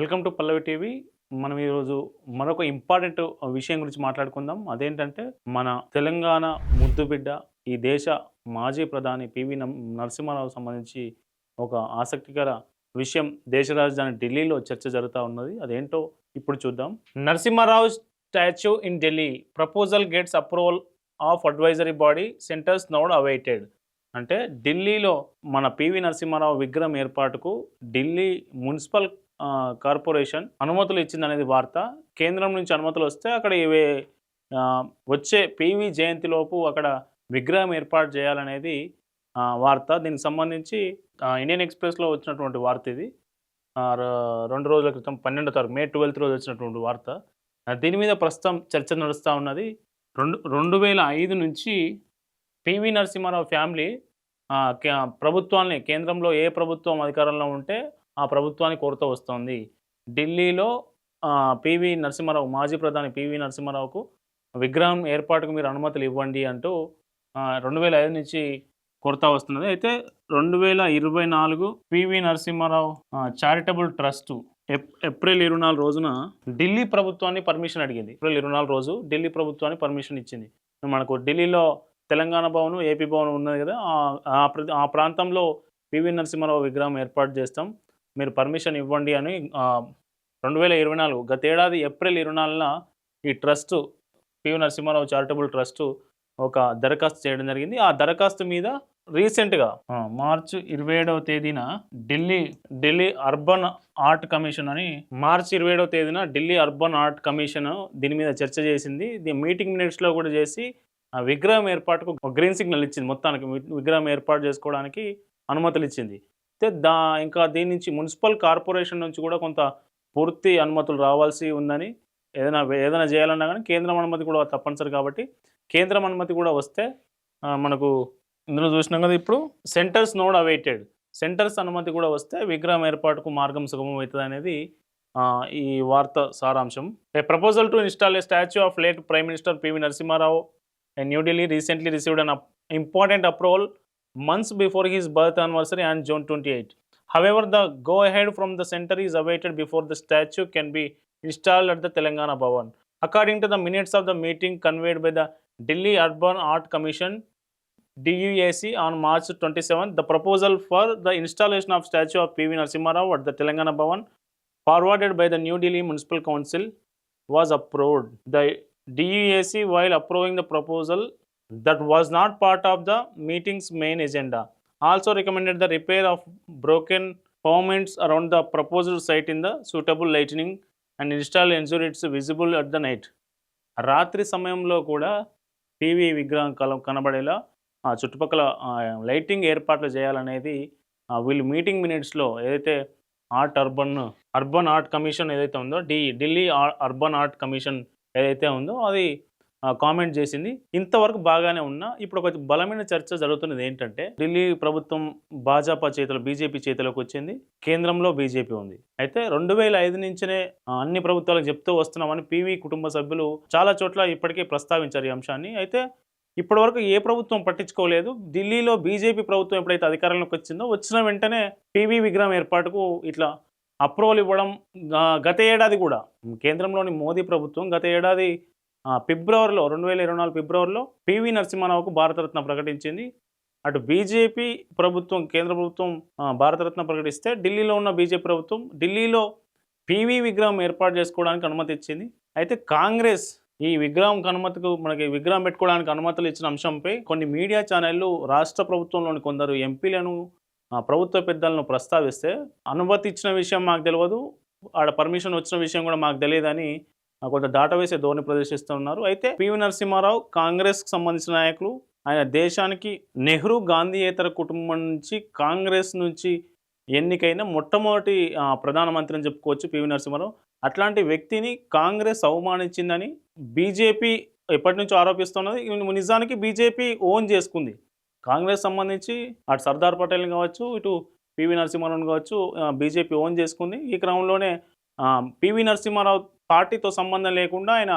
Welcome to Pallavi TV. మనం ఈరోజు మరొక ఇంపార్టెంట్ విషయం గురించి మాట్లాడుకుందాం. అదేంటంటే మన తెలంగాణ ముద్దుబిడ్డ, ఈ దేశ మాజీ ప్రధాని పివి నరసింహారావుకు సంబంధించి ఒక ఆసక్తికర విషయం దేశ రాజధాని ఢిల్లీలో చర్చ జరుగుతూ ఉన్నది. అదేంటో ఇప్పుడు చూద్దాం. Narasimha Rao statue in Delhi, proposal gets approval of advisory body, centres నౌడ్ awaited. అంటే ఢిల్లీలో మన పివి నరసింహారావు విగ్రహం ఏర్పాటుకు ఢిల్లీ మున్సిపల్ కార్పొరేషన్ అనుమతులు ఇచ్చిందనేది వార్త. కేంద్రం నుంచి అనుమతులు వస్తే అక్కడ ఇవే వచ్చే పివి జయంతిలోపు అక్కడ విగ్రహం ఏర్పాటు చేయాలనేది వార్త. దీనికి సంబంధించి ఇండియన్ ఎక్స్‌ప్రెస్‌లో వచ్చినటువంటి వార్త ఇది. 2 రోజుల క్రితం 12వ తారీఖు మే 12th రోజు వచ్చినటువంటి వార్త. దీని మీద ప్రస్తుతం చర్చ నడుస్తూ ఉన్నది. 2005 నుంచి పివి నరసింహారావు ఫ్యామిలీ ప్రభుత్వాన్ని, కేంద్రంలో ఏ ప్రభుత్వం అధికారంలో ఉంటే ఆ ప్రభుత్వాన్ని కోరుతూ వస్తోంది. ఢిల్లీలో పివి నరసింహారావు, మాజీ ప్రధాని పివి నరసింహారావుకు విగ్రహం ఏర్పాటుకు మీరు అనుమతులు ఇవ్వండి అంటూ 2005 నుంచి కోరుతా వస్తున్నది. అయితే 2024 PV Narasimha Rao charitable trust April 24 రోజున ఢిల్లీ ప్రభుత్వాన్ని పర్మిషన్ అడిగింది. ఏప్రిల్ 24 రోజు ఢిల్లీ ప్రభుత్వాన్ని పర్మిషన్ ఇచ్చింది. మనకు ఢిల్లీలో తెలంగాణ భవన్, ఏపీ భవన్ ఉన్నది కదా, ఆ ప్రాంతంలో పివి నరసింహారావు విగ్రహం ఏర్పాటు చేస్తాం, మీరు పర్మిషన్ ఇవ్వండి అని 2024 గతేడాది ఏప్రిల్ 24న ఈ trust, PV Narasimha Rao charitable trust ఒక దరఖాస్తు చేయడం జరిగింది. ఆ దరఖాస్తు మీద రీసెంట్గా మార్చి 27వ తేదీన ఢిల్లీ అర్బన్ ఆర్ట్ కమిషన్ అని ఢిల్లీ అర్బన్ ఆర్ట్ కమిషన్ దీని మీద చర్చ చేసింది. మీటింగ్ మినిట్స్లో కూడా చేసి ఆ విగ్రహం ఏర్పాటుకు గ్రీన్ సిగ్నల్ ఇచ్చింది. మొత్తానికి విగ్రహం ఏర్పాటు చేసుకోవడానికి అనుమతులు ఇచ్చింది. అయితే ఇంకా దీని నుంచి మున్సిపల్ కార్పొరేషన్ నుంచి కూడా కొంత పూర్తి అనుమతులు రావాల్సి ఉందని, ఏదైనా చేయాలన్నా కానీ కేంద్రం అనుమతి కూడా తప్పనిసరి కాబట్టి కేంద్రం అనుమతి కూడా వస్తే మనకు ఇందులో చూసినాం కదా, ఇప్పుడు సెంటర్స్ నోడ్ అవైటెడ్, సెంటర్స్ అనుమతి కూడా వస్తే విగ్రహం ఏర్పాటుకు మార్గం సుగమం అవుతుంది అనేది ఈ వార్త సారాంశం. ఏ proposal to install A statue of late prime minister PV Narasimha Rao in New Delhi recently received an important approval months before his birth anniversary on June 28. However, the go-ahead from the center is awaited before the statue can be installed at the Telangana Bhavan. According to the minutes of the meeting convened by the Delhi Urban Art Commission (DUAC) on March 27, the proposal for the installation of statue of PV Narasimha Rao at the Telangana Bhavan, forwarded by the New Delhi Municipal Council, was approved. The DUAC, while approving the proposal that was not part of the meeting's main agenda, also recommended the repair of broken pavements around the proposed site in the suitable lighting and install ensure it's visible at the night. రాత్రి సమయంలో కూడా PV విగ్రహం కనబడేలా ఆ చుట్టుపక్కల lighting ఏర్పాట్లు చేయాలనేది వీళ్ళు meeting మినిట్స్లో ఏదైతే అర్బన్ ఆర్ట్ కమిషన్ ఏదైతే ఉందో, ఢిల్లీ అర్బన్ ఆర్ట్ కమిషన్ ఏదైతే ఉందో అది కామెంట్ చేసింది. ఇంతవరకు బాగానే ఉన్నా ఇప్పుడు ఒక బలమైన చర్చ జరుగుతున్నది. ఏంటంటే ఢిల్లీ ప్రభుత్వం బీజేపీ చేతిలోకి వచ్చింది, కేంద్రంలో బీజేపీ ఉంది. అయితే 2005 నుంచినే అన్ని ప్రభుత్వాలకు చెప్తూ వస్తున్నామని పివి కుటుంబ సభ్యులు చాలా చోట్ల ఇప్పటికే ప్రస్తావించారు ఈ అంశాన్ని. అయితే ఇప్పటివరకు ఏ ప్రభుత్వం పట్టించుకోలేదు. ఢిల్లీలో బీజేపీ ప్రభుత్వం ఎప్పుడైతే అధికారంలోకి వచ్చిన వెంటనే పివి విగ్రహం ఏర్పాటుకు ఇట్లా అప్రూవల్ ఇవ్వడం. గత ఏడాది కూడా కేంద్రంలోని మోదీ ప్రభుత్వం గత ఏడాది ఫిబ్రవరిలో 2024 ఫిబ్రవరిలో పివి నరసింహారావుకు భారతరత్న ప్రకటించింది. అటు బీజేపీ ప్రభుత్వం, కేంద్ర ప్రభుత్వం భారతరత్న ప్రకటిస్తే ఢిల్లీలో ఉన్న బీజేపీ ప్రభుత్వం ఢిల్లీలో పివి విగ్రహం ఏర్పాటు చేసుకోవడానికి అనుమతి ఇచ్చింది. అయితే కాంగ్రెస్ ఈ మనకి విగ్రహం పెట్టుకోవడానికి అనుమతులు ఇచ్చిన అంశంపై కొన్ని మీడియా ఛానళ్లు రాష్ట్ర ప్రభుత్వంలోని కొందరు ఎంపీలను, ప్రభుత్వ పెద్దలను ప్రస్తావిస్తే అనుమతి ఇచ్చిన విషయం మాకు తెలియదు, ఆడ పర్మిషన్ వచ్చిన విషయం కూడా మాకు తెలియదని కొంత దాటవేసే ధోరణి ప్రదర్శిస్తున్నారు. అయితే పివి నరసింహారావు కాంగ్రెస్కి సంబంధించిన నాయకులు, ఆయన దేశానికి నెహ్రూ గాంధీయేతర కుటుంబం నుంచి, కాంగ్రెస్ నుంచి ఎన్నికైన మొట్టమొదటి ప్రధానమంత్రి అని చెప్పుకోవచ్చు పివి నరసింహారావు. అట్లాంటి వ్యక్తిని కాంగ్రెస్ అవమానించిందని బీజేపీ ఎప్పటి నుంచో ఆరోపిస్తున్నది. నిజానికి బీజేపీ ఓన్ చేసుకుంది. కాంగ్రెస్ సంబంధించి అటు సర్దార్ పటేల్ని కావచ్చు, ఇటు పివి నరసింహారావుని కావచ్చు, బీజేపీ ఓన్ చేసుకుంది. ఈ క్రమంలోనే పివి నరసింహారావు పార్టీతో సంబంధం లేకుండా ఆయన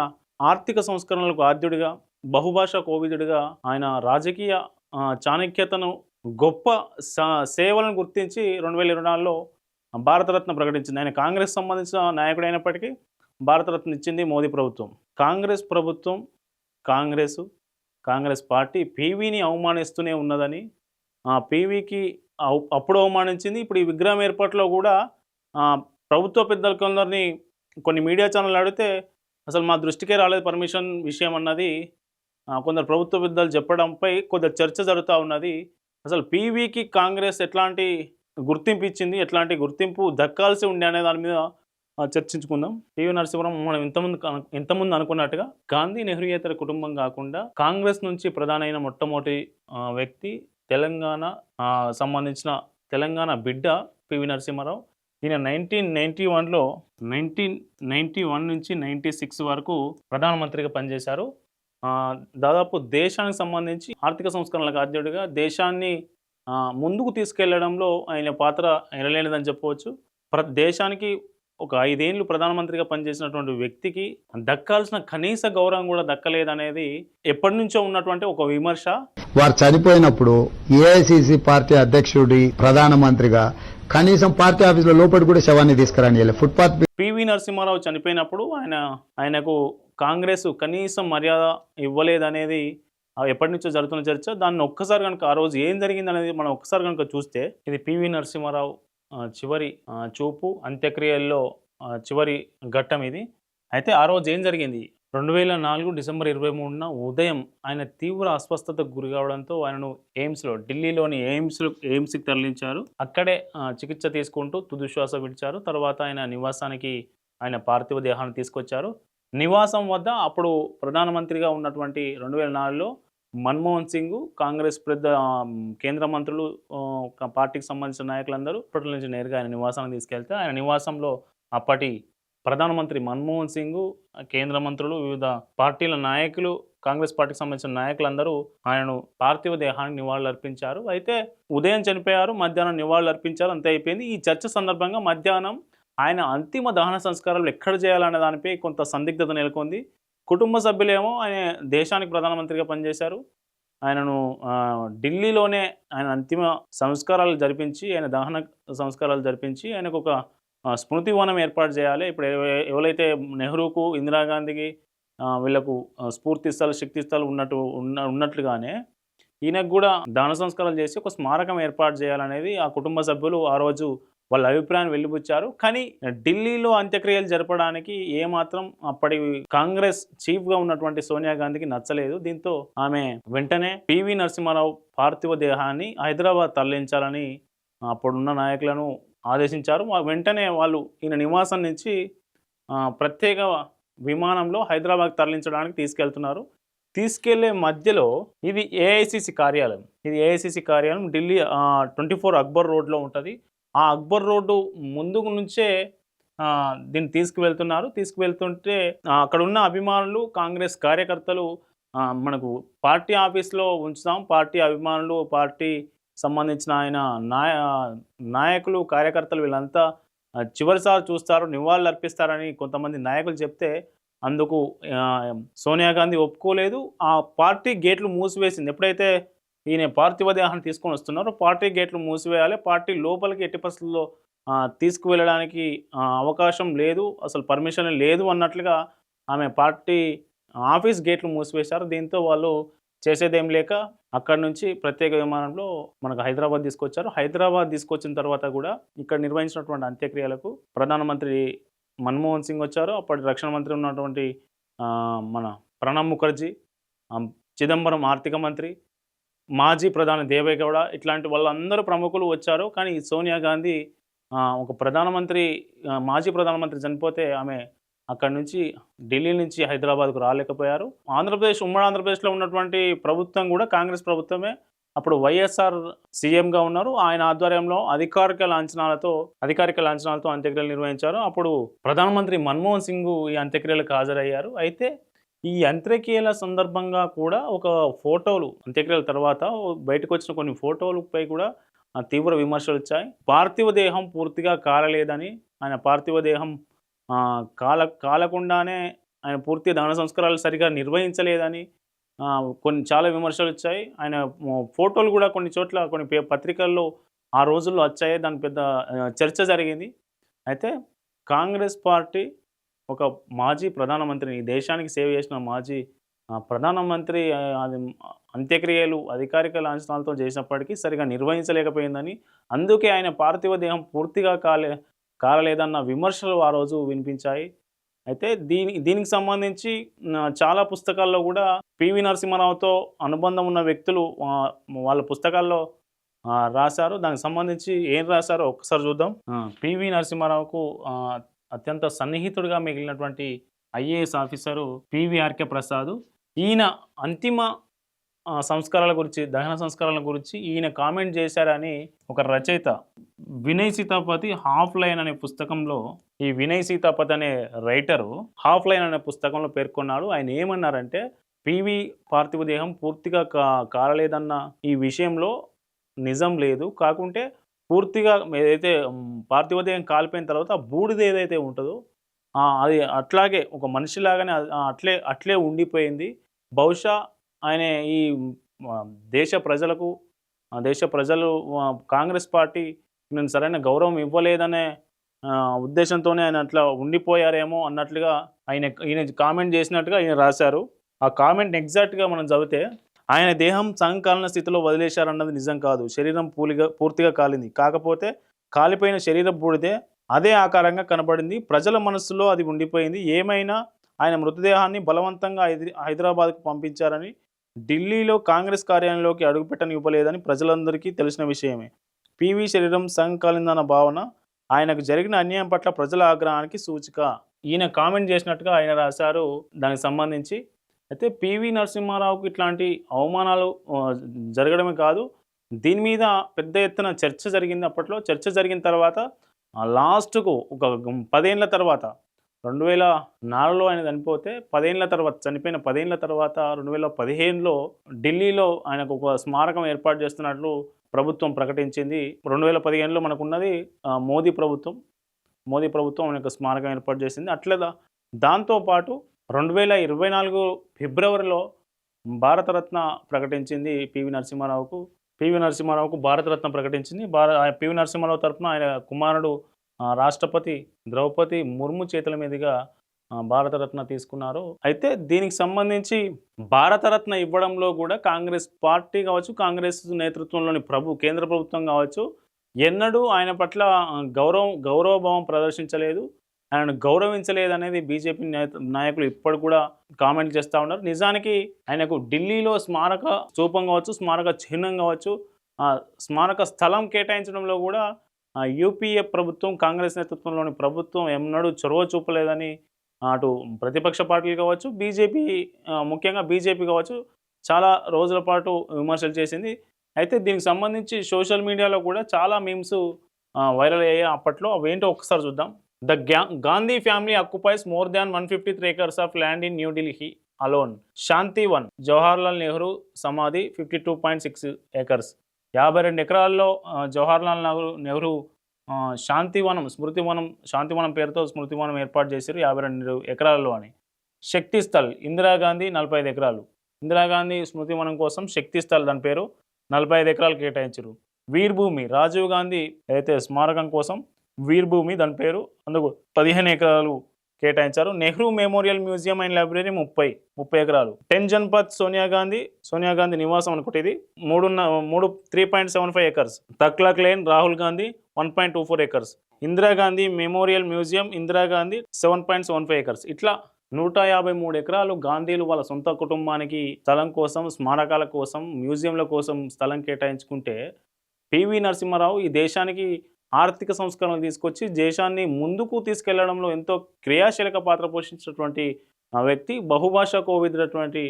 ఆర్థిక సంస్కరణలకు ఆద్యుడిగా, బహుభాషా కోవిదుడిగా, ఆయన రాజకీయ చాణక్యతను, గొప్ప సేవలను గుర్తించి 2024లో భారతరత్న ప్రకటించింది. ఆయన కాంగ్రెస్ సంబంధించిన నాయకుడు అయినప్పటికీ భారతరత్న ఇచ్చింది మోదీ ప్రభుత్వం. కాంగ్రెస్ ప్రభుత్వం, కాంగ్రెసు, కాంగ్రెస్ పార్టీ పీవీని అవమానిస్తూనే ఉన్నదని, పీవీకి అప్పుడు అవమానించింది. ఇప్పుడు ఈ విగ్రహం ఏర్పాటులో కూడా ప్రభుత్వ పెద్దలు కొందరిని కొన్ని మీడియా ఛానళ్ళు అడిగితే అసలు మా దృష్టికే రాలేదు పర్మిషన్ విషయం అన్నది కొందరు ప్రభుత్వ పెద్దలు చెప్పడంపై కొద్దిగా చర్చ జరుగుతూ ఉన్నది. అసలు పీవీకి కాంగ్రెస్ ఎట్లాంటి గుర్తింపు ఇచ్చింది, ఎట్లాంటి గుర్తింపు దక్కాల్సి ఉండే అనే దాని మీద చర్చించుకుందాం. పివి నరసింహారావు మనం ఇంతకుముందు అనుకున్నట్టుగా గాంధీ నెహ్రూయేతర కుటుంబం కాకుండా కాంగ్రెస్ నుంచి ప్రధానమైన మొట్టమొదటి వ్యక్తి తెలంగాణ సంబంధించిన తెలంగాణ బిడ్డ పివి నరసింహారావు. ఈయన 1991 నుంచి 96 వరకు ప్రధానమంత్రిగా పనిచేశారు. దాదాపు దేశానికి సంబంధించి ఆర్థిక సంస్కరణలకు అధ్యక్షుడిగా దేశాన్ని ముందుకు తీసుకెళ్లడంలో ఆయన పాత్ర ఎనలేనిదని చెప్పవచ్చు. దేశానికి ఒక 5 ఏళ్ళు ప్రధానమంత్రిగా పనిచేసినటువంటి వ్యక్తికి దక్కాల్సిన కనీస గౌరవం కూడా దక్కలేదనేది ఎప్పటి నుంచో ఉన్నటువంటి ఒక విమర్శ. వారు చనిపోయినప్పుడు ఏఐసిసి పార్టీ అధ్యక్షుడి ప్రధానమంత్రిగా కనీసం పార్టీ ఆఫీసులో లోపలి కూడా శవాన్ని తీసుకురాని ఫుట్పాత్. పివి నరసింహారావు చనిపోయినప్పుడు ఆయనకు కాంగ్రెస్ కనీసం మర్యాద ఇవ్వలేదనేది ఎప్పటి నుంచో జరుగుతున్న చర్చ. దాన్ని ఒక్కసారి కనుక ఆ రోజు ఏం జరిగింది అనేది మనం ఒక్కసారి కనుక చూస్తే ఇది పివి నరసింహారావు చివరి చూపు, అంత్యక్రియల్లో చివరి ఘట్టం ఇది. అయితే ఆ రోజు ఏం జరిగింది, 2004 డిసెంబర్ 23న ఉదయం ఆయన తీవ్ర అస్వస్థతకు గురి కావడంతో ఆయనను ఢిల్లీలోని ఎయిమ్స్కి తరలించారు. అక్కడే చికిత్స తీసుకుంటూ తుదిశ్వాస విడిచారు. తర్వాత ఆయన నివాసానికి ఆయన పార్థివ దేహాన్ని తీసుకొచ్చారు. నివాసం వద్ద అప్పుడు ప్రధానమంత్రిగా ఉన్నటువంటి 2004లో మన్మోహన్ సింగ్, కాంగ్రెస్ పెద్ద కేంద్ర మంత్రులు, పార్టీకి సంబంధించిన నాయకులందరూ ఇప్పటి నుంచి నేరుగా ఆయన నివాసానికి తీసుకెళ్తే ఆయన నివాసంలో అప్పటి ప్రధానమంత్రి మన్మోహన్ సింగ్, కేంద్ర మంత్రులు, వివిధ పార్టీల నాయకులు, కాంగ్రెస్ పార్టీకి సంబంధించిన నాయకులందరూ ఆయనను పార్థివ దేహానికి నివాళులు అర్పించారు. అయితే ఉదయం చనిపోయారు, మధ్యాహ్నం నివాళులు అర్పించారు, అంతే అయిపోయింది. ఈ చర్చ సందర్భంగా మధ్యాహ్నం ఆయన అంతిమ దహన సంస్కారాలు ఎక్కడ చేయాలనే దానిపై కొంత సందిగ్ధత నెలకొంది. కుటుంబ సభ్యులేమో ఆయన దేశానికి ప్రధానమంత్రిగా పనిచేశారు, ఆయనను ఢిల్లీలోనే ఆయన అంతిమ సంస్కారాలు జరిపించి, ఆయన దహన సంస్కారాలు జరిపించి ఆయనకు ఒక స్మృతి వనం ఏర్పాటు చేయాలి. ఇప్పుడు ఎవరైతే నెహ్రూకు, ఇందిరాగాంధీకి వీళ్లకు స్ఫూర్తి స్థలు, శక్తి స్థలు ఉన్నట్లుగానే ఈయనకు కూడా దహన సంస్కారాలు చేసి ఒక స్మారకం ఏర్పాటు చేయాలనేది ఆ కుటుంబ సభ్యులు ఆ రోజు వాళ్ళ అభిప్రాయాన్ని వెలిబుచ్చారు. కానీ ఢిల్లీలో అంత్యక్రియలు జరపడానికి ఏమాత్రం అప్పటి కాంగ్రెస్ చీఫ్గా ఉన్నటువంటి సోనియా గాంధీకి నచ్చలేదు. దీంతో ఆమె వెంటనే పివి నరసింహారావు పార్థివ దేహాన్ని హైదరాబాద్ తరలించాలని అప్పుడున్న నాయకులను ఆదేశించారు. వెంటనే వాళ్ళు ఈయన నివాసం నుంచి ప్రత్యేక విమానంలో హైదరాబాద్ తరలించడానికి తీసుకెళ్తున్నారు. తీసుకెళ్లే మధ్యలో ఇది ఏఐసిసి కార్యాలయం. ఢిల్లీ 24 అక్బర్ రోడ్లో ఉంటుంది. ఆ అక్బర్ రోడ్డు ముందుకు నుంచే దీన్ని తీసుకువెళ్తుంటే అక్కడ ఉన్న అభిమానులు, కాంగ్రెస్ కార్యకర్తలు మనకు పార్టీ ఆఫీస్లో ఉంచుతాం, పార్టీ అభిమానులు, పార్టీ సంబంధించిన ఆయన నాయకులు, కార్యకర్తలు వీళ్ళంతా చివరిసారి చూస్తారు, నివాళులు అర్పిస్తారని కొంతమంది నాయకులు చెప్తే అందుకు సోనియా గాంధీ ఒప్పుకోలేదు. ఆ పార్టీ గేట్లు మూసివేసింది. ఎప్పుడైతే ఈయన పార్థివ దేహాన్ని తీసుకొని వస్తున్నారో పార్టీ గేట్లు మూసివేయాలి, పార్టీ లోపలికి ఎట్టి పరిస్థితుల్లో తీసుకువెళ్ళడానికి అవకాశం లేదు, అసలు పర్మిషన్ లేదు అన్నట్లుగా ఆమె పార్టీ ఆఫీస్ గేట్లు మూసివేశారు. దీంతో వాళ్ళు చేసేదేం లేక అక్కడి నుంచి ప్రత్యేక విమానంలో మనకు హైదరాబాద్ తీసుకొచ్చారు. హైదరాబాద్ తీసుకొచ్చిన తర్వాత కూడా ఇక్కడ నిర్వహించినటువంటి అంత్యక్రియలకు ప్రధానమంత్రి మన్మోహన్ సింగ్ వచ్చారు, అప్పటి రక్షణ మంత్రి ఉన్నటువంటి మన ప్రణబ్ ముఖర్జీ, చిదంబరం ఆర్థిక మంత్రి, మాజీ ప్రధాని దేవేగౌడ, ఇట్లాంటి వాళ్ళందరూ ప్రముఖులు వచ్చారు. కానీ సోనియా గాంధీ ఒక మాజీ ప్రధానమంత్రి చనిపోతే ఆమె అక్కడి నుంచి ఢిల్లీ నుంచి హైదరాబాద్కు రాలేకపోయారు. ఉమ్మడి ఆంధ్రప్రదేశ్లో ఉన్నటువంటి ప్రభుత్వం కూడా కాంగ్రెస్ ప్రభుత్వమే. అప్పుడు వైఎస్ఆర్ సీఎంగా ఉన్నారు. ఆయన ఆధ్వర్యంలో అధికారిక లాంఛనాలతో అంత్యక్రియలు నిర్వహించారు. అప్పుడు ప్రధానమంత్రి మన్మోహన్ సింగ్ ఈ అంత్యక్రియలకు హాజరయ్యారు. అయితే ఈ అంత్యక్రియల సందర్భంగా కూడా ఒక ఫోటోలు, అంత్యక్రియల తర్వాత బయటకు వచ్చిన కొన్ని ఫోటోలపై కూడా తీవ్ర విమర్శలు వచ్చాయి. పార్థివ దేహం పూర్తిగా కాలలేదని, ఆయన పార్థివ దేహం కాలకుండానే ఆయన పూర్తి దహన సంస్కారాలు సరిగా నిర్వహించలేదని చాలా విమర్శలు వచ్చాయి. ఆయన ఫోటోలు కూడా కొన్ని చోట్ల కొన్ని పత్రికల్లో ఆ రోజుల్లో వచ్చాయి. దాని పెద్ద చర్చ జరిగింది. అయితే కాంగ్రెస్ పార్టీ ఒక మాజీ ప్రధానమంత్రిని, ఈ దేశానికి సేవ చేసిన మాజీ ప్రధానమంత్రి అది అంత్యక్రియలు అధికారిక లాంఛనాలతో చేసినప్పటికీ సరిగ్గా నిర్వహించలేకపోయిందని, అందుకే ఆయన పార్థివ దేహం పూర్తిగా కాలలేదన్న విమర్శలు ఆ రోజు వినిపించాయి. అయితే దీనికి సంబంధించి చాలా పుస్తకాల్లో కూడా పివి నరసింహారావుతో అనుబంధం ఉన్న వ్యక్తులు వాళ్ళ పుస్తకాల్లో రాశారు. దానికి సంబంధించి ఏం రాశారో ఒక్కసారి చూద్దాం. పివి నరసింహారావుకు అత్యంత సన్నిహితుడిగా మిగిలినటువంటి ఐఏఎస్ ఆఫీసరు పివిఆర్కే ప్రసాద్. ఈయన అంతిమ సంస్కారాల గురించి, దహన సంస్కారాల గురించి ఈయన కామెంట్ చేశారని ఒక రచయిత వినయ్ సీతాపతి హాఫ్ లైన్ అనే పుస్తకంలో, ఈ వినయ్ సీతాపతి అనే రైటరు హాఫ్ లైన్ అనే పుస్తకంలో పేర్కొన్నాడు. ఆయన ఏమన్నారంటే, పివి పార్థివ దేహం పూర్తిగా కాలలేదన్న ఈ విషయంలో నిజం లేదు. కాకుంటే పూర్తిగా ఏదైతే పార్థివ దేహం కాలిపోయిన తర్వాత బూడిద ఏదైతే ఉంటుందో అది అట్లాగే ఒక మనిషిలాగానే అట్లే ఉండిపోయింది. బహుశా ఆయన ఈ దేశ ప్రజలు కాంగ్రెస్ పార్టీ నేను సరైన గౌరవం ఇవ్వలేదనే ఉద్దేశంతోనే ఆయన అట్లా ఉండిపోయారేమో అన్నట్లుగా ఈయన కామెంట్ చేసినట్టుగా ఈయన రాశారు. ఆ కామెంట్ ఎగ్జాక్ట్గా మనం చదివితే, ఆయన దేహం సంకాలన స్థితిలో వదిలేశారన్నది నిజం కాదు. శరీరం పూర్తిగా కాలింది. కాకపోతే కాలిపోయిన శరీరం బూడిదే అదే ఆకారంగా కనబడింది. ప్రజల మనస్సులో అది ఉండిపోయింది. ఏమైనా ఆయన మృతదేహాన్ని బలవంతంగా హైదరాబాద్కు పంపించారని, ఢిల్లీలో కాంగ్రెస్ కార్యాలయంలోకి అడుగుపెట్టనివ్వలేదని ప్రజలందరికీ తెలిసిన విషయమే. పివి శరీరం సంకాలిందన్న భావన ఆయనకు జరిగిన అన్యాయం పట్ల ప్రజల ఆగ్రహానికి సూచిక. ఈయన కామెంట్ చేసినట్టుగా ఆయన రాశారు దానికి సంబంధించి. అయితే పివి నరసింహారావుకి ఇట్లాంటి అవమానాలు జరగడమే కాదు, దీని మీద పెద్ద ఎత్తున చర్చ జరిగింది. అప్పట్లో చర్చ జరిగిన తర్వాత లాస్ట్కు ఒక 10 ఏళ్ల తర్వాత 2004లో ఆయన చనిపోయిన 10 ఏళ్ల తర్వాత 2015లో ఢిల్లీలో ఆయనకు ఒక స్మారకం ఏర్పాటు చేస్తున్నట్లు ప్రభుత్వం ప్రకటించింది. 2015లో మనకున్నది మోదీ ప్రభుత్వం ఆయనకు స్మారకం ఏర్పాటు చేసింది. అట్లా దాంతోపాటు 2024 ఫిబ్రవరిలో భారతరత్న ప్రకటించింది పివి నరసింహారావుకు భారతరత్న ప్రకటించింది. పివి నరసింహారావు తరఫున ఆయన కుమారుడు రాష్ట్రపతి ద్రౌపది ముర్ము చేతుల మీదుగా భారతరత్న తీసుకున్నారు. అయితే దీనికి సంబంధించి భారతరత్న ఇవ్వడంలో కూడా కాంగ్రెస్ పార్టీ కావచ్చు, కాంగ్రెస్ నేతృత్వంలోని కేంద్ర ప్రభుత్వం కావచ్చు, ఎన్నడూ ఆయన పట్ల గౌరవభావం ప్రదర్శించలేదు, ఆయనను గౌరవించలేదనేది బీజేపీ నాయకులు ఇప్పుడు కూడా కామెంట్ చేస్తూ ఉన్నారు. నిజానికి ఆయనకు ఢిల్లీలో స్మారక స్తూపం కావచ్చు, స్మారక చిహ్నం కావచ్చు, స్మారక స్థలం కేటాయించడంలో కూడా యూపీఏ ప్రభుత్వం, కాంగ్రెస్ నేతృత్వంలోని ప్రభుత్వం ఎన్నడూ చొరవ చూపలేదని అటు ప్రతిపక్ష పార్టీలు కావచ్చు, ముఖ్యంగా బీజేపీ కావచ్చు, చాలా రోజుల పాటు విమర్శలు చేసింది. అయితే దీనికి సంబంధించి సోషల్ మీడియాలో కూడా చాలా మీమ్స్ వైరల్ అయ్యాయి అప్పట్లో. అవేంటో ఒకసారి చూద్దాం. The Gandhi family occupies more than 153 acres of land in New Delhi alone. Shantivan, Jawaharlal Nehru Samadhi 52.6 acres. 52 ఎకరాల్లో జవహర్లాల్ నెహ్రూ శాంతివనం పేరుతో స్మృతివనం ఏర్పాటు చేశారు 52 ఎకరాల్లో అని. శక్తి స్థల్ ఇందిరాగాంధీ 45 ఎకరాలు. ఇందిరాగాంధీ స్మృతివనం కోసం శక్తి స్థల్ దాని పేరు 45 ఎకరాలు కేటాయించారు. వీర్భూమి రాజీవ్ గాంధీ అయితే స్మారకం కోసం వీర్భూమి దాని పేరు, అందుకు 15 ఎకరాలు కేటాయించారు. Nehru memorial museum and library 30 ఎకరాలు. 10 జన్పథ్ సోనియా గాంధీ నివాసం అనుకుంటే ఇది 3.75 acres. తక్లక్ lane Rahul Gandhi 1.24 acres. Indira Gandhi memorial museum Indira Gandhi 7.75 acres. ఇట్లా 153 ఎకరాలు గాంధీలు వాళ్ళ సొంత కుటుంబానికి స్థలం కోసం, స్మారకాల కోసం, మ్యూజియంల కోసం స్థలం కేటాయించుకుంటే, పివి నరసింహారావు ఈ దేశానికి ఆర్థిక సంస్కరణలు తీసుకొచ్చి దేశాన్ని ముందుకు తీసుకెళ్లడంలో ఎంతో క్రియాశీలక పాత్ర పోషించినటువంటి వ్యక్తి, బహుభాషా కోవిదుడటువంటి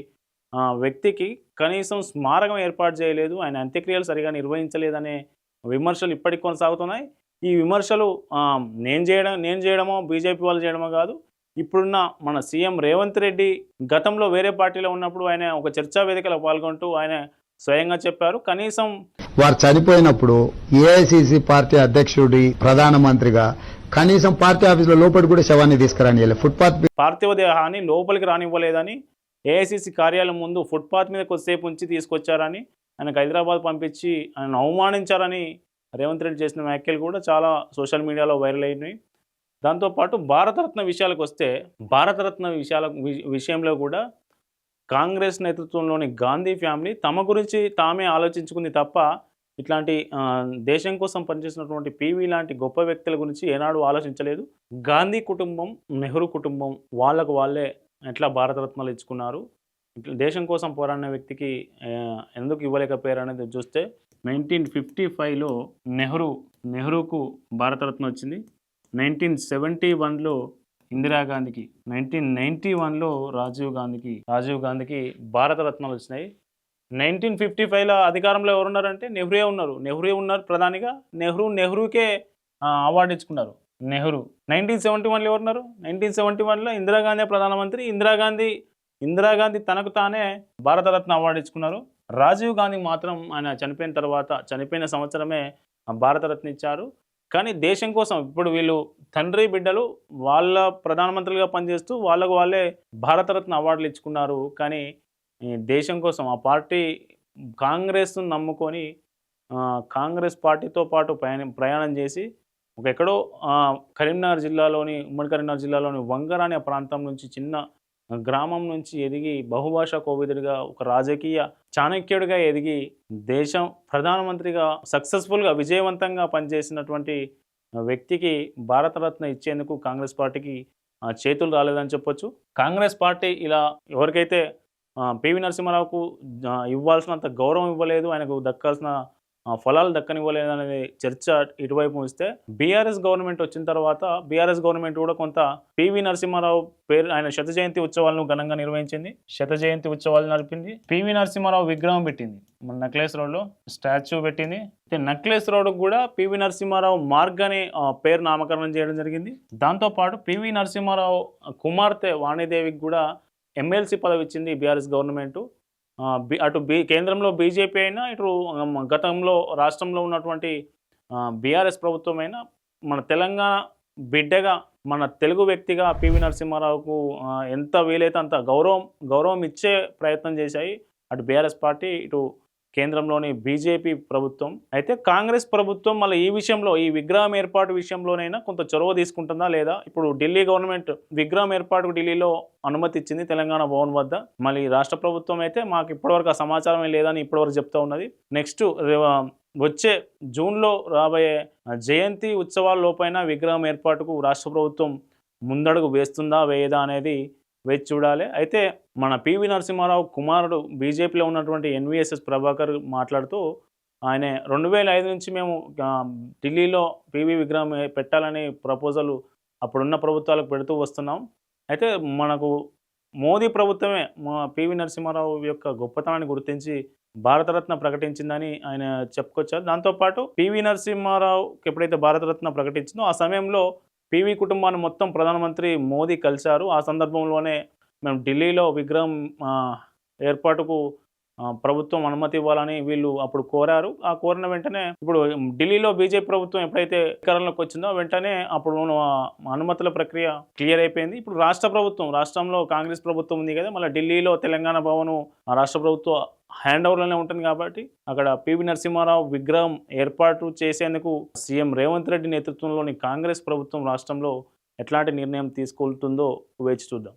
వ్యక్తికి కనీసం స్మారకం ఏర్పాటు చేయలేదు, ఆయన అంత్యక్రియలు సరిగా నిర్వహించలేదనే విమర్శలు ఇప్పటికి కొనసాగుతున్నాయి. ఈ విమర్శలు నేను చేయడమో బీజేపీ వాళ్ళు చేయడమో కాదు, ఇప్పుడున్న మన సీఎం రేవంత్ రెడ్డి గతంలో వేరే పార్టీలో ఉన్నప్పుడు ఆయన ఒక చర్చా వేదికలో పాల్గొంటూ ఆయన స్వయంగా చెప్పారు. కనీసం వారు చనిపోయినప్పుడు ఏఐసిసి పార్టీ అధ్యక్షుడి ప్రధానమంత్రిగా కనీసం పార్టీ ఆఫీసులో లోపలి కూడా శవాన్ని తీసుకురానియాలి. పార్థివ దేహాన్ని లోపలికి రానివ్వలేదని, ఏఐసిసి కార్యాలయం ముందు ఫుట్పాత్ మీద కొద్దిసేపు ఉంచి తీసుకొచ్చారని, ఆయనకు హైదరాబాద్ పంపించి ఆయన అవమానించారని రేవంత్ రెడ్డి చేసిన వ్యాఖ్యలు కూడా చాలా సోషల్ మీడియాలో వైరల్ అయినాయి. దాంతోపాటు భారతరత్న విషయాలకు వస్తే భారతరత్న విషయంలో కూడా కాంగ్రెస్ నేతృత్వంలోని గాంధీ ఫ్యామిలీ తమ గురించి తామే ఆలోచించుకుంది తప్ప ఇట్లాంటి దేశం కోసం పనిచేసినటువంటి పీవీ లాంటి గొప్ప వ్యక్తుల గురించి ఏనాడు ఆలోచించలేదు. గాంధీ కుటుంబం, నెహ్రూ కుటుంబం వాళ్ళకు వాళ్ళే ఎట్లా భారతరత్నాలు ఇచ్చుకున్నారు, ఇట్లా దేశం కోసం పోరాడిన వ్యక్తికి ఎందుకు ఇవ్వలేకపోయారు అనేది చూస్తే 1955లో నెహ్రూకు భారతరత్న వచ్చింది. 1971లో ఇందిరాగాంధీకి, 1991లో రాజీవ్ గాంధీకి భారతరత్నాలు వచ్చినాయి. 1955లో అధికారంలో ఎవరున్నారంటే నెహ్రూ ఉన్నారు ప్రధానిగా. నెహ్రూకే అవార్డు ఇచ్చుకున్నారు. 1971లో ఎవరున్నారు? 1971లో ఇందిరాగాంధీ ప్రధానమంత్రి. ఇందిరాగాంధీ తనకు తానే భారతరత్న అవార్డు ఇచ్చుకున్నారు. రాజీవ్ గాంధీకి మాత్రం ఆయన చనిపోయిన సంవత్సరమే భారతరత్న ఇచ్చారు. కానీ దేశం కోసం ఇప్పుడు వీళ్ళు తండ్రి బిడ్డలు వాళ్ళ ప్రధానమంత్రులుగా పనిచేస్తూ వాళ్ళకు వాళ్ళే భారతరత్న అవార్డులు ఇచ్చుకున్నారు. కానీ దేశం కోసం ఆ పార్టీ కాంగ్రెస్ను నమ్ముకొని కాంగ్రెస్ పార్టీతో పాటు ప్రయాణం చేసి ఎక్కడో ఉమ్మడి కరీంనగర్ జిల్లాలోని వంగర అనే ప్రాంతం నుంచి, చిన్న గ్రామం నుంచి ఎదిగి బహుభాషా కోవిదుడిగా, ఒక రాజకీయ చాణక్యుడిగా ఎదిగి దేశం ప్రధానమంత్రిగా సక్సెస్ఫుల్గా విజయవంతంగా పనిచేసినటువంటి వ్యక్తికి భారతరత్న ఇచ్చేందుకు కాంగ్రెస్ పార్టీకి చేతులు రాలేదని చెప్పొచ్చు. కాంగ్రెస్ పార్టీ ఇలా ఎవరికైతే పివి నరసింహారావుకు ఇవ్వాల్సినంత గౌరవం ఇవ్వలేదు, ఆయనకు దక్కాల్సిన ఫలాలు దక్కనివ్వలేదు అనేది చర్చ ఇటువైపు ఉంచితే, బీఆర్ఎస్ గవర్నమెంట్ వచ్చిన తర్వాత బీఆర్ఎస్ గవర్నమెంట్ కూడా కొంత పివి నరసింహారావు పేరు ఆయన శత జయంతి ఉత్సవాలను ఘనంగా నిర్వహించింది. శత జయంతి ఉత్సవాలు నడిపింది. పివి నరసింహారావు విగ్రహం పెట్టింది. మన నక్లెస్ రోడ్లో స్టాచ్యూ పెట్టింది. నక్లెస్ రోడ్డుకు కూడా పివి నరసింహారావు మార్గ్ అనే పేరు నామకరణం చేయడం జరిగింది. దాంతోపాటు పివి నరసింహారావు కుమార్తె వాణిదేవికి కూడా ఎమ్మెల్సీ పదవి ఇచ్చింది బీఆర్ఎస్ గవర్నమెంటు. అటు కేంద్రంలో బీజేపీ అయినా, ఇటు గతంలో రాష్ట్రంలో ఉన్నటువంటి బీఆర్ఎస్ ప్రభుత్వం అయినా, మన తెలంగాణ బిడ్డగా, మన తెలుగు వ్యక్తిగా పివి నరసింహారావుకు ఎంత వీలైతే అంత గౌరవం ఇచ్చే ప్రయత్నం చేశాయి అటు బీఆర్ఎస్ పార్టీ, ఇటు కేంద్రంలోని బీజేపీ ప్రభుత్వం. అయితే కాంగ్రెస్ ప్రభుత్వం మళ్ళీ ఈ విషయంలో, ఈ విగ్రహం ఏర్పాటు విషయంలోనైనా కొంత చొరవ తీసుకుంటుందా లేదా? ఇప్పుడు ఢిల్లీ గవర్నమెంట్ విగ్రహం ఏర్పాటుకు ఢిల్లీలో అనుమతి ఇచ్చింది తెలంగాణ భవన్ వద్ద. మళ్ళీ రాష్ట్ర ప్రభుత్వం అయితే మాకు ఇప్పటివరకు ఆ సమాచారం లేదని ఇప్పటివరకు చెప్తా ఉన్నది. నెక్స్ట్ వచ్చే జూన్లో రాబోయే జయంతి ఉత్సవాల లోపైన విగ్రహం ఏర్పాటుకు రాష్ట్ర ప్రభుత్వం ముందడుగు వేస్తుందా వేయదా అనేది వేచి చూడాలి. అయితే మన పివి నరసింహారావు కుమారుడు బీజేపీలో ఉన్నటువంటి ఎన్వీఎస్ఎస్ ప్రభాకర్ మాట్లాడుతూ, ఆయన 2005 నుంచి మేము ఢిల్లీలో పివి విగ్రహం పెట్టాలని ప్రపోజల్ అప్పుడున్న ప్రభుత్వాలకు పెడుతూ వస్తున్నాం. అయితే మనకు మోదీ ప్రభుత్వమే మా పివి నరసింహారావు యొక్క గొప్పతనాన్ని గుర్తించి భారతరత్న ప్రకటించిందని ఆయన చెప్పుకొచ్చారు. దాంతోపాటు పివి నరసింహారావుకి ఎప్పుడైతే భారతరత్న ప్రకటించిందో ఆ సమయంలో పివి కుటుంబాన్ని మొత్తం ప్రధానమంత్రి మోదీ కలిశారు. ఆ సందర్భంలోనే మేము ఢిల్లీలో విగ్రహం ఏర్పాటుకు ప్రభుత్వం అనుమతి ఇవ్వాలని వీళ్ళు అప్పుడు కోరారు. ఆ కోరిన వెంటనే ఇప్పుడు ఢిల్లీలో బీజేపీ ప్రభుత్వం ఎప్పుడైతే అధికారంలోకి వచ్చిందో వెంటనే అప్పుడు అనుమతుల ప్రక్రియ క్లియర్ అయిపోయింది. ఇప్పుడు రాష్ట్రంలో కాంగ్రెస్ ప్రభుత్వం ఉంది కదా, మళ్ళీ ఢిల్లీలో తెలంగాణ భవన్ రాష్ట్ర ప్రభుత్వ హ్యాండ్ ఓవర్లోనే ఉంటుంది కాబట్టి అక్కడ పివి నరసింహారావు విగ్రహం ఏర్పాటు చేసేందుకు సీఎం రేవంత్ రెడ్డి నేతృత్వంలోని కాంగ్రెస్ ప్రభుత్వం రాష్ట్రంలో ఎట్లాంటి నిర్ణయం తీసుకుంటుందో వేచి చూద్దాం.